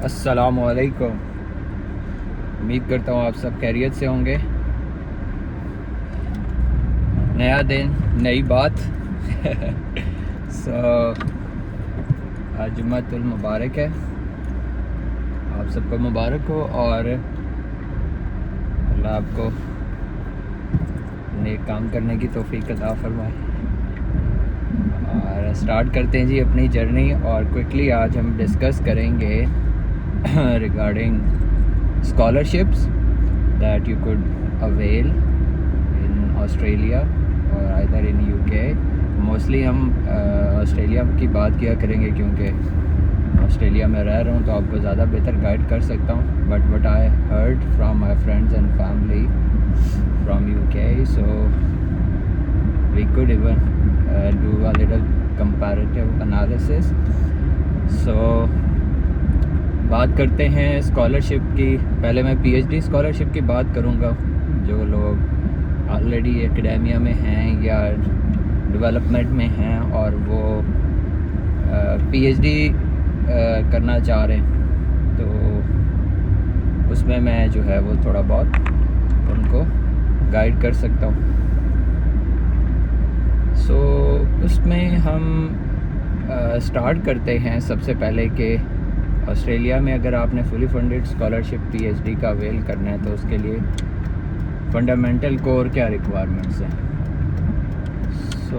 अस्सलामुअलैकुम। उम्मीद करता हूँ आप सब खैरियत से होंगे। नया दिन नई बात। आज जुम्मतुल मुबारक है, आप सबको मुबारक हो और अल्लाह आपको नेक काम करने की तौफीक अता फरमाए। और स्टार्ट करते हैं जी अपनी जर्नी। और क्विकली आज हम डिस्कस करेंगे regarding scholarships that you could avail in Australia or either in UK. Mostly हम ऑस्ट्रेलिया की बात किया करेंगे क्योंकि ऑस्ट्रेलिया में रह रहा हूँ तो आपको ज़्यादा बेहतर गाइड कर सकता हूँ। But what I heard from my friends and family from UK, so we could even do a little comparative analysis. So बात करते हैं स्कॉलरशिप की। पहले मैं PhD स्कॉलरशिप की बात करूंगा। जो लोग ऑलरेडी एकेडेमिया में हैं या डेवलपमेंट में हैं और वो PhD करना चाह रहे हैं तो उसमें मैं जो है वो थोड़ा बहुत उनको गाइड कर सकता हूँ। सो उसमें हम स्टार्ट करते हैं सबसे पहले कि ऑस्ट्रेलिया में अगर आपने फुली फंडेड स्कॉलरशिप PhD का अवेल करना है तो उसके लिए फंडामेंटल कोर क्या रिक्वायरमेंट्स हैं। सो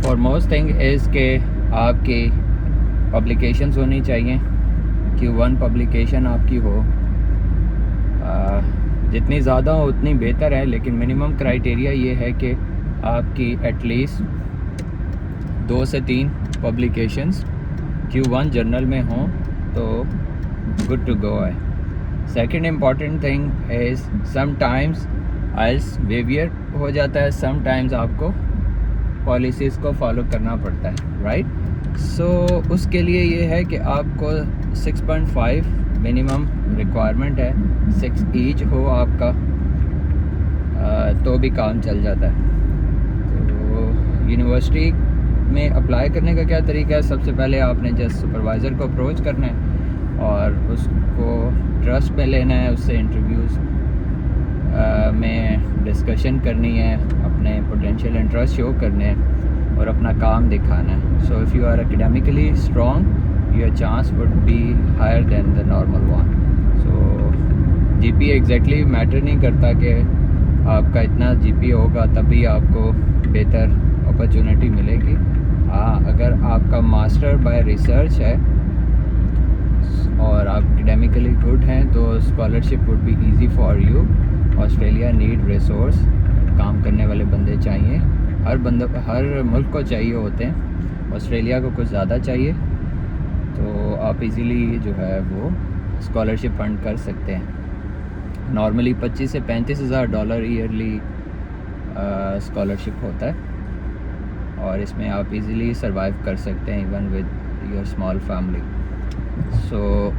फॉरमोस्ट थिंग इज़ के आपकी पब्लिकेशंस होनी चाहिए। Q1 पब्लिकेशन आपकी हो, जितनी ज़्यादा हो उतनी बेहतर है, लेकिन मिनिमम क्राइटेरिया ये है कि आपकी एटलीस्ट 2 से 3 पब्लिकेशंस Q1 जर्नल में हों तो गुड टू गो है। Second important thing is sometimes IELTS waiver हो जाता है, समटाइम्स आपको पॉलिसीज़ को फॉलो करना पड़ता है, राइट। सो उसके लिए ये है कि आपको 6.5 मिनिमम रिक्वायरमेंट है, 6 ईच हो आपका तो भी काम चल जाता है। तो यूनिवर्सिटी में अप्लाई करने का क्या तरीका है? सबसे पहले आपने जस्ट सुपरवाइज़र को अप्रोच करना है और उसको ट्रस्ट में लेना है, उससे इंटरव्यूज़ में डिस्कशन करनी है, अपने पोटेंशियल इंटरेस्ट शो करने हैं और अपना काम दिखाना है। So if you are academically strong your chance would be higher than the normal one. So GPA exactly matter नहीं करता कि आपका इतना GPA होगा तभी आपको बेहतर अपॉर्चुनिटी मिलेगी। अगर आपका मास्टर बाय रिसर्च है और आप एकेडमिकली गुड हैं तो scholarship would be easy for you. Australia need resource, काम करने वाले बंदे चाहिए, हर मुल्क को चाहिए होते हैं, ऑस्ट्रेलिया को कुछ ज़्यादा चाहिए, तो आप इजीली जो है वो स्कॉलरशिप फंड कर सकते हैं। नॉर्मली 25 से 35 हज़ार डॉलर ईयरली स्कॉलरशिप होता है और इसमें आप इजीली सरवाइव कर सकते हैं even with your small family. So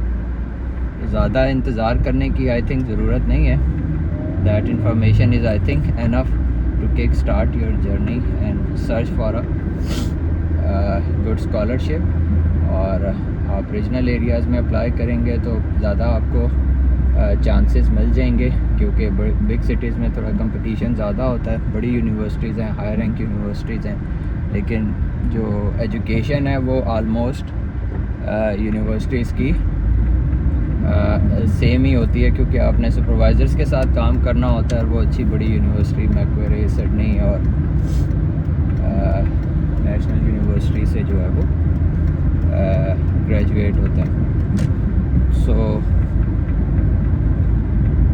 ज़्यादा इंतज़ार करने की आई थिंक ज़रूरत नहीं है। That information is I think enough to kick start your journey and search for a good scholarship. और आप रीजनल एरियाज़ में अप्लाई करेंगे तो ज़्यादा आपको चांसेस मिल जाएंगे क्योंकि बिग सिटीज़ में थोड़ा कंपटीशन ज़्यादा होता है। बड़ी यूनिवर्सिटीज़ हैं, हाई रैंक यूनिवर्सिटीज़ हैं, लेकिन जो एजुकेशन है वो आलमोस्ट यूनिवर्सिटीज़ की सेम ही होती है क्योंकि आपने सुपरवाइज़र्स के साथ काम करना होता है। वो अच्छी बड़ी यूनिवर्सिटी मैक्वेरी, सिडनी और नेशनल यूनिवर्सिटी से जो है वो ग्रेजुएट होते हैं। So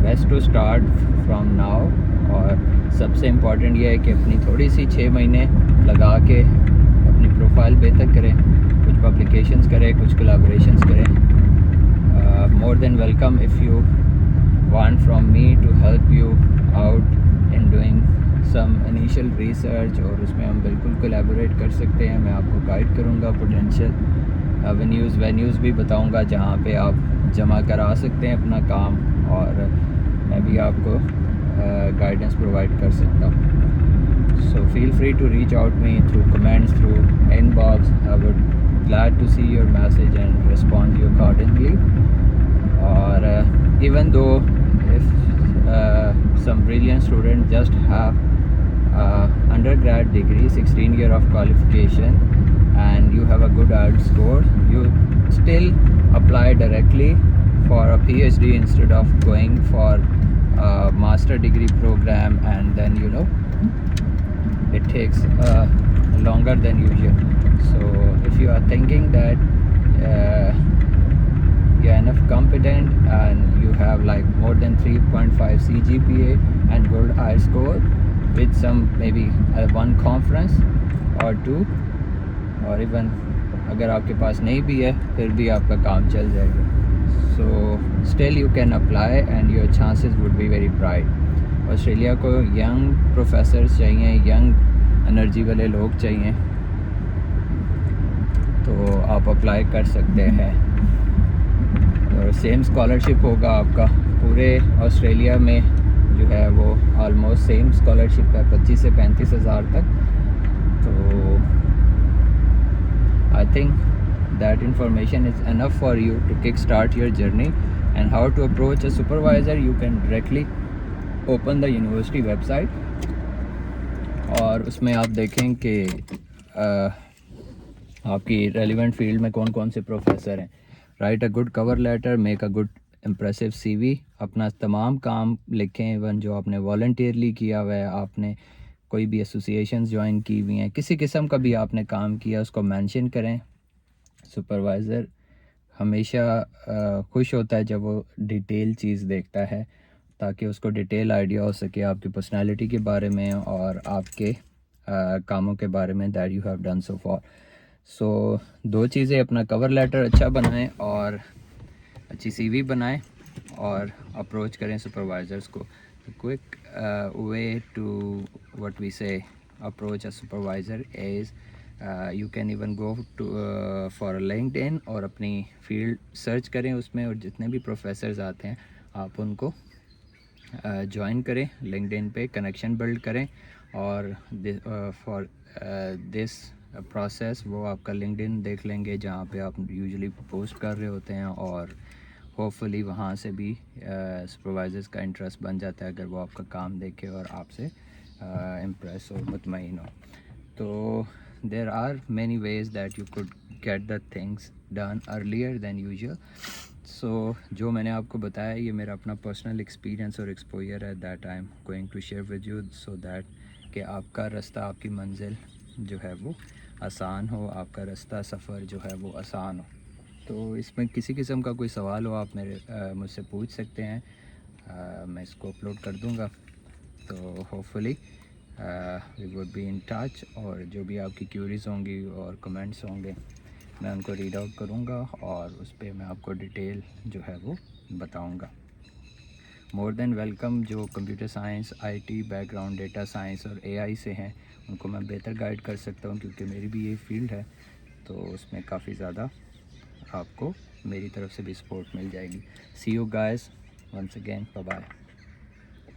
best to start from now. और सबसे इम्पॉर्टेंट ये है कि अपनी थोड़ी सी 6 महीने लगा के अपनी प्रोफाइल बेहतर करें, कुछ पब्लिकेशंस करें, कुछ कोलैबोरेशंस करें। More than welcome if you want from me to help you out in doing some initial research, और उसमें हम बिल्कुल कोलैबोरेट कर सकते हैं। मैं आपको गाइड करूँगा, पोटेंशियल वेन्यूज़ भी बताऊँगा जहाँ पे आप जमा करा सकते हैं अपना काम, और मैं भी आपको गाइडेंस प्रोवाइड कर सकता हूँ। So feel free to reach out me through comments, through inbox. I would glad to see your message and respond to you accordingly. Or even though if some brilliant student just have undergrad degree, 16 year of qualification, and you have a good IELTS score, you still apply directly for a PhD instead of going for a master degree program, and then it takes longer than usual. So if you are thinking that you're enough competent and you have like more than 3.5 CGPA and good IELTS score with some maybe one conference or two, और even अगर आपके पास नहीं भी है फिर भी आपका काम चल जाएगा. So still you can apply and your chances would be very bright. Australia को यंग प्रोफेसर्स चाहिए, यंग एनर्जी वाले लोग चाहिए, तो आप अप्लाई कर सकते हैं. और सेम स्कॉलरशिप होगा आपका पूरे ऑस्ट्रेलिया में जो है वो ऑलमोस्ट सेम स्कॉलरशिप है 25 से 35 हज़ार तक. तो I think that information is enough for you to kickstart your journey. And how to approach a supervisor, you can directly open the university website और उसमें आप देखें कि आपकी रेलिवेंट फील्ड में कौन कौन से प्रोफेसर हैं. Write a good cover letter, make a good impressive CV, अपना तमाम काम लिखें, इवन जो आपने वॉलंटियरली किया हुआ है, आपने कोई भी एसोसिएशंस ज्वाइन की हुई हैं, किसी किस्म का भी आपने काम किया उसको मेंशन करें. सुपरवाइज़र हमेशा खुश होता है जब वो डिटेल चीज़ देखता है, ताकि उसको डिटेल आइडिया हो सके आपकी पर्सनालिटी के बारे में और आपके कामों के बारे में that you have done so far. So दो चीज़ें, अपना कवर लेटर अच्छा बनाएं और अच्छी CV बनाएं और अप्रोच करें सुपरवाइज़र्स को. Quick way to what we say approach a supervisor is you can even go to for LinkedIn और अपनी फील्ड सर्च करें उसमें, और जितने भी प्रोफेसर्स आते हैं आप उनको ज्वाइन करें, लिंक्डइन पे कनेक्शन बिल्ड करें. और फॉर दिस प्रोसेस वो आपका लिंक्डइन देख लेंगे जहाँ पे आप यूजुअली पोस्ट कर रहे होते हैं, और होपफुली वहाँ से भी सुपरवाइजर्स का इंटरेस्ट बन जाता है अगर वो आपका काम देखे और आपसे इम्प्रेस हो, मुतमईन हो. तो there are many ways that you could get the things done earlier than usual. So जो मैंने आपको बताया ये मेरा अपना पर्सनल एक्सपीरियंस और एक्सपोजर है that I am going to share with you, so that कि आपका रास्ता, आपकी मंजिल जो है वो आसान हो, आपका रास्ता सफ़र जो है वो आसान हो. तो इसमें किसी किस्म का कोई सवाल हो आप मुझसे पूछ सकते हैं, मैं इसको अपलोड कर दूंगा. तो hopefully we would be in touch, और जो भी आपकी क्यूरीज होंगी और कमेंट्स होंगे मैं उनको रीड आउट करूंगा और उस पर मैं आपको डिटेल जो है वो बताऊंगा. More than welcome. जो computer science, IT background, data science और AI से हैं उनको मैं बेहतर गाइड कर सकता हूं, क्योंकि मेरी भी ये फील्ड है, तो उसमें काफ़ी ज़्यादा आपको मेरी तरफ से भी सपोर्ट मिल जाएगी. See you guys once again, bye bye.